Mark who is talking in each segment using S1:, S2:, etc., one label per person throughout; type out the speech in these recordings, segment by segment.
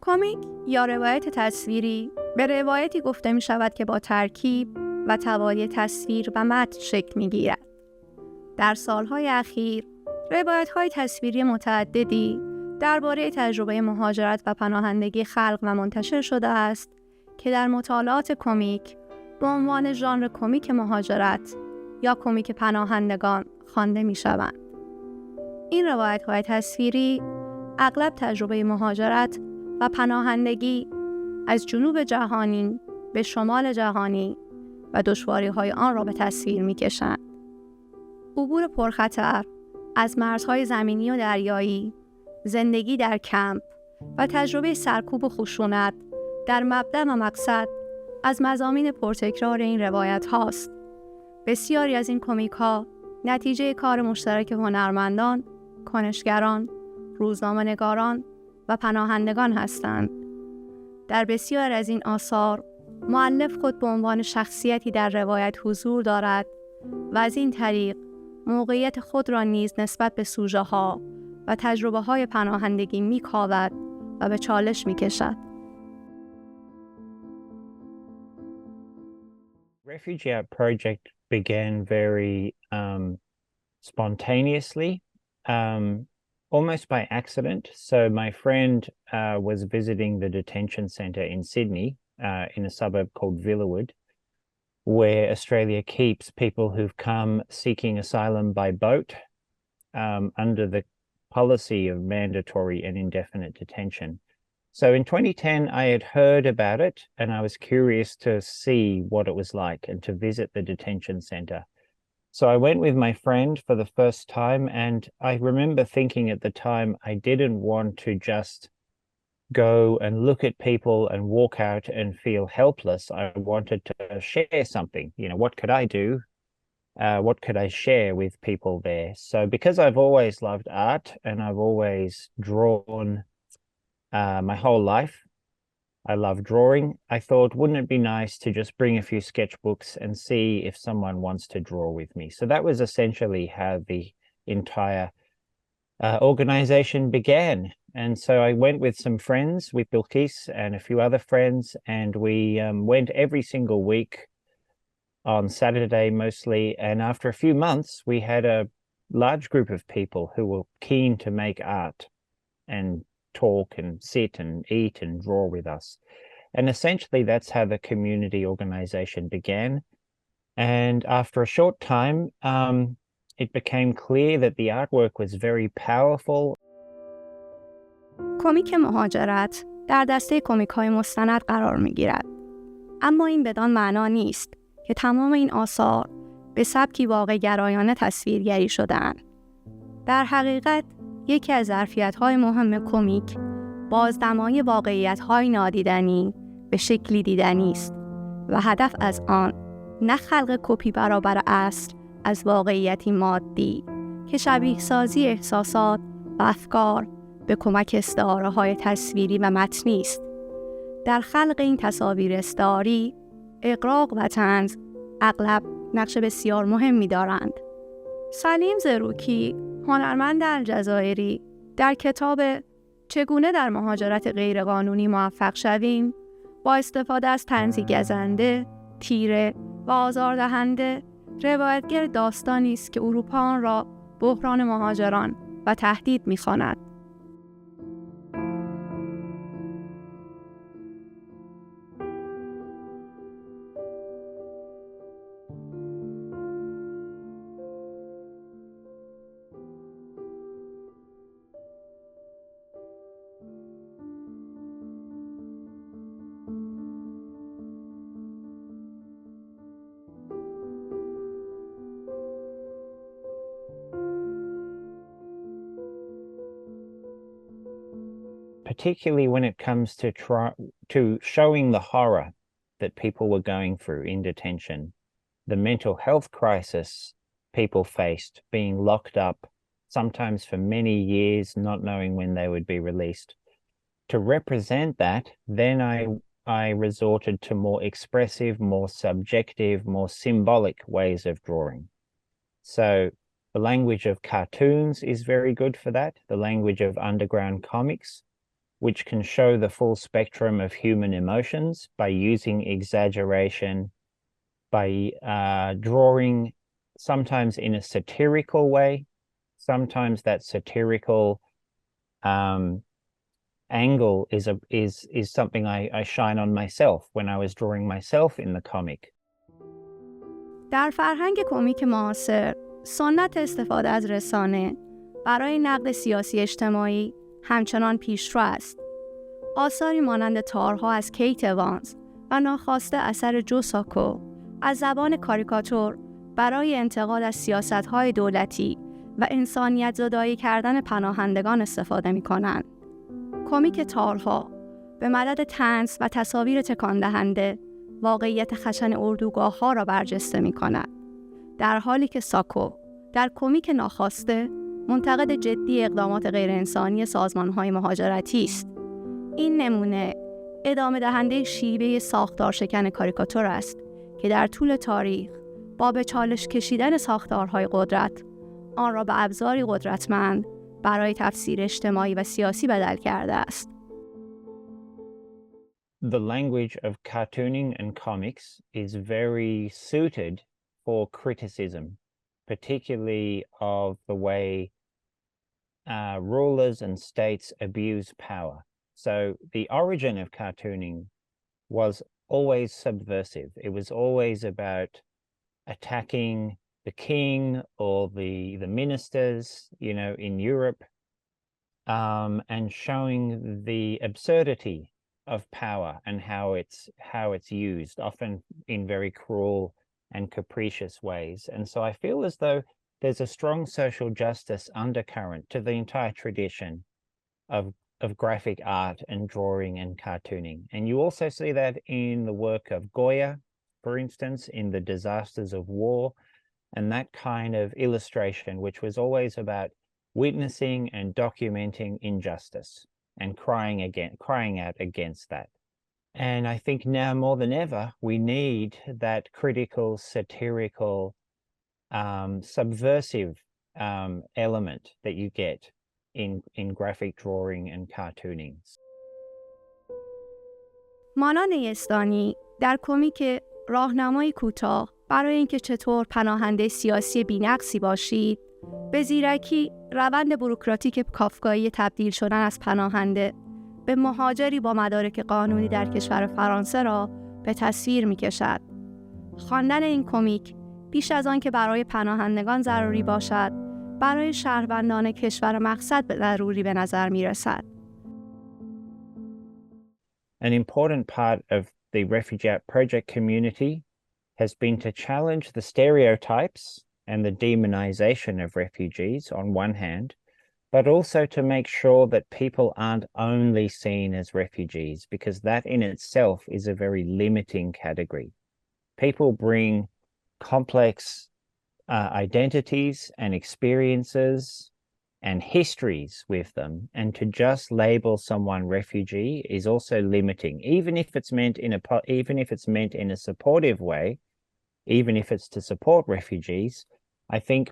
S1: کمیک یا روایت تصویری به روایتی گفته می شود که با ترکیب و توالی تصویر و متن شکل می گیرد. در سالهای اخیر روایت‌های تصویری متعددی درباره تجربه مهاجرت و پناهندگی خلق و منتشر شده است که در مطالعات کمیک به عنوان ژانر کمیک مهاجرت یا کمیک پناهندگان خوانده می‌شوند. این روایت‌های تصویری اغلب تجربه مهاجرت و پناهندگی از جنوب جهانی به شمال جهانی و دشواری‌های آن را به تصویر می‌کشند. عبور پرخطر از مرزهای زمینی و دریایی، زندگی در کمپ و تجربه سرکوب و خشونت در مبدأ و مقصد از مضامین پرتکرار این روایت هاست. بسیاری از این کمیک ها نتیجه کار مشترک هنرمندان، کنشگران، روزنامه‌نگاران و پناهندگان هستند. در بسیار از این آثار مؤلف خود به عنوان شخصیتی در روایت حضور دارد و از این طریق موقعیت خود را نیز نسبت به سوژه ها و تجربه های پناهندگی می‌کاود و به چالش می‌کشد.
S2: Refugee Out Project began very spontaneously, almost by accident. So my friend was visiting the detention centre in Sydney, in a suburb called Villawood, where Australia keeps people who've come seeking asylum by boat under the policy of mandatory and indefinite detention. So in 2010, I had heard about it and I was curious to see what it was like and to visit the detention centre. So I went with my friend for the first time, and I remember thinking at the time I didn't want to just go and look at people and walk out and feel helpless. I wanted to share something. You know, what could I do? What could I share with people there? So because I've always loved art and I've always drawn my whole life, I love drawing, I thought, wouldn't it be nice to just bring a few sketchbooks and see if someone wants to draw with me? So that was essentially how the entire organization began. And so I went with some friends, with Bilkis and a few other friends, and we went every single week on Saturday mostly. And after a few months, we had a large group of people who were keen to make art and talk and sit and eat and draw with us. And essentially that's how the community organization began. And after a short time, it became clear that the artwork was very powerful.
S1: کمیک مهاجرت در دسته کمیک‌های مستند قرار می‌گیرد. اما این بدان معنا نیست که تمام این آثار به سبکی واقع گرایانه تصویرگری شده‌اند. در حقیقت یکی از ظرفیت‌های مهم کمیک بازنمایی واقعیت‌های نادیدنی به شکلی دیدنی است و هدف از آن نه خلق کپی برابر اصل از واقعیتی مادی که شبیه سازی احساسات و افکار به کمک استعاره‌های تصویری و متنی است. در خلق این تصاویر استعاری، اغراق و طنز اغلب نقش بسیار مهمی دارند. سلیم زروکی، هنرمند الجزایری، در کتاب چگونه در مهاجرت غیرقانونی موفق شویم، با استفاده از طنزی گزنده، تیره و آزاردهنده، روایتگر داستانی است که اروپا آن را بحران مهاجران و تهدید می‌خواند.
S2: Particularly when it comes to showing the horror that people were going through in detention, the mental health crisis people faced, being locked up, sometimes for many years, not knowing when they would be released. To represent that, then I resorted to more expressive, more subjective, more symbolic ways of drawing. So the language of cartoons is very good for that, the language of underground comics. which can show the full spectrum of human emotions by using exaggeration, by drawing sometimes in a satirical way. Sometimes that satirical angle is something I shine on myself when I was drawing myself in the comic.
S1: در فرهنگ کمیک معاصر، سنت استفاده از رسانه برای نقد سیاسی اجتماعی همچنان پیشرو است. آثاری مانند تارها از کیت وانز و ناخواسته اثر جو ساکو از زبان کاریکاتور برای انتقاد از سیاست‌های دولتی و انسانیت زدایی کردن پناهندگان استفاده می‌کنند. کمیک تارها به مدد طنز و تصاویر تکان دهنده واقعیت خشن اردوگاه‌ها را برجسته می‌کند، در حالی که ساکو در کمیک ناخواسته منتقد جدی اقدامات غیرانسانی سازمان‌های مهاجرتی است. این نمونه ادامه دهنده شیوه ساختار شکن کاریکاتور است که در طول تاریخ با به چالش کشیدن ساختارهای قدرت آن را به ابزاری قدرتمند برای تفسیر اجتماعی و سیاسی بدل کرده است.
S2: The language of cartooning and comics is very suited for criticism, particularly of the way rulers and states abuse power. So the origin of cartooning was always subversive. It was always about attacking the king or the ministers, you know, in Europe, and showing the absurdity of power and how it's used, often in very cruel and capricious ways. And so I feel as though there's a strong social justice undercurrent to the entire tradition of graphic art and drawing and cartooning. And you also see that in the work of Goya, for instance, in The Disasters of War, and that kind of illustration, which was always about witnessing and documenting injustice and crying out against that. And I think now more than ever, we need that critical, satirical, subversive element that you get in graphic drawing and cartooning.
S1: مانا نیستانی در کمیک راهنمای کوتاه برای اینکه چطور پناهنده سیاسی بی‌نقصی باشید، به زیرکی روند بوروکراتیک کافکایی تبدیل شدن از پناهنده به مهاجری با مدارک قانونی در کشور فرانسه را به تصویر می‌کشد. خواندن این کمیک بیش از آن که برای پناهندگان ضروری باشد، برای شهروندان کشور مقصد ضروری به نظر می‌رسد.
S2: An important part of the Refugee Project community has been to challenge the stereotypes and the demonization of refugees on one hand, but also to make sure that people aren't only seen as refugees, because that in itself is a very limiting category. People bring complex identities and experiences and histories with them, and to just label someone refugee is also limiting, even if it's meant in a supportive way, even if it's to support refugees. I think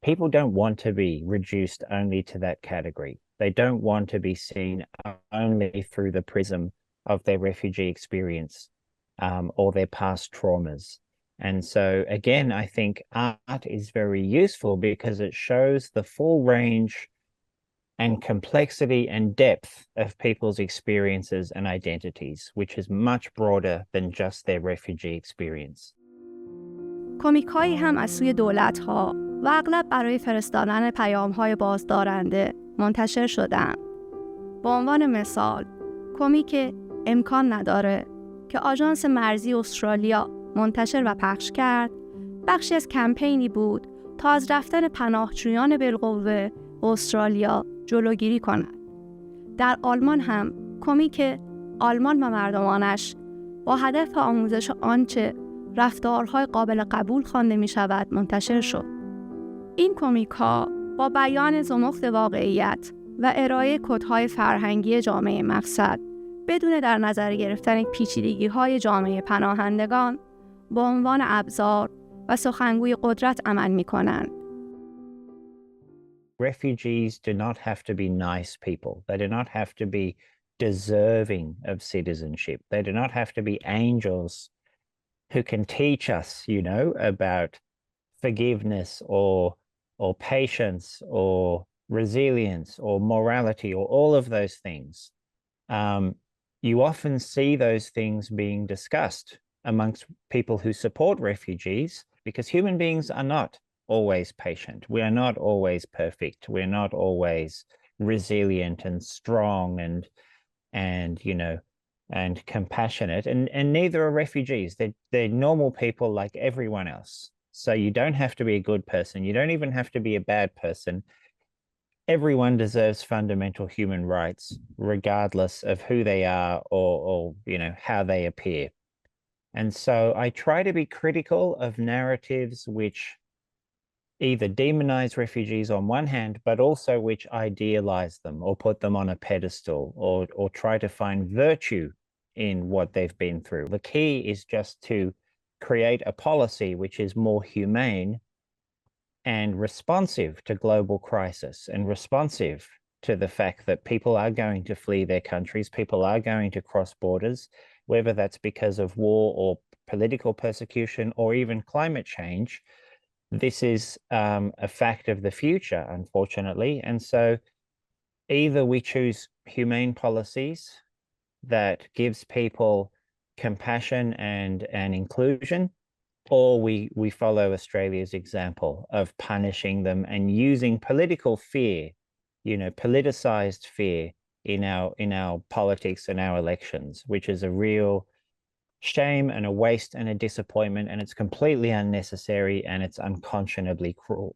S2: people don't want to be reduced only to that category. They don't want to be seen only through the prism of their refugee experience or their past traumas. And so, again, I think art is very useful because it shows the full range and complexity and depth of people's experiences and identities, which is much broader than just their refugee experience.
S1: کمیک‌هایی هم از سوی دولت‌ها و اغلب برای فرستادن پیام‌های بازدارنده منتشر شدند. به عنوان مثال، کمیک امکان نداره که آژانس مرزی استرالیا منتشر و پخش کرد، بخشی از کمپینی بود تا از رفتن پناهجویان بالقوه به استرالیا جلوگیری کند. در آلمان هم کمیک آلمان و مردمانش با هدف آموزش آنچه رفتارهای قابل قبول خوانده می شود منتشر شد. این کمیک ها با بیان زمخت واقعیت و ارائه کدهای فرهنگی جامعه مقصد بدون در نظر گرفتن پیچیدگی های جامعه پناهندگان به عنوان ابزار و سخنگوی قدرت عمل می کنند.
S2: Refugees do not have to be nice people. They do not have to be deserving of citizenship. They do not have to be angels who can teach us, you know, about forgiveness or patience or resilience or morality or all of those things. You often see those things being discussed amongst people who support refugees, because human beings are not always patient. We are not always perfect. We're not always resilient and strong and you know, and compassionate, and neither are refugees. They're normal people like everyone else. So you don't have to be a good person. You don't even have to be a bad person. Everyone deserves fundamental human rights, regardless of who they are or you know, how they appear. And so I try to be critical of narratives which either demonize refugees on one hand, but also which idealize them or put them on a pedestal or try to find virtue in what they've been through. The key is just to create a policy which is more humane and responsive to global crisis and responsive to the fact that people are going to flee their countries, people are going to cross borders, whether that's because of war or political persecution or even climate change. This is a fact of the future, unfortunately. And so either we choose humane policies that gives people compassion and inclusion, or we follow Australia's example of punishing them and using political fear, you know, politicized fear in our politics and our elections, which is a real shame and a waste and a disappointment, and it's completely unnecessary and it's unconscionably cruel.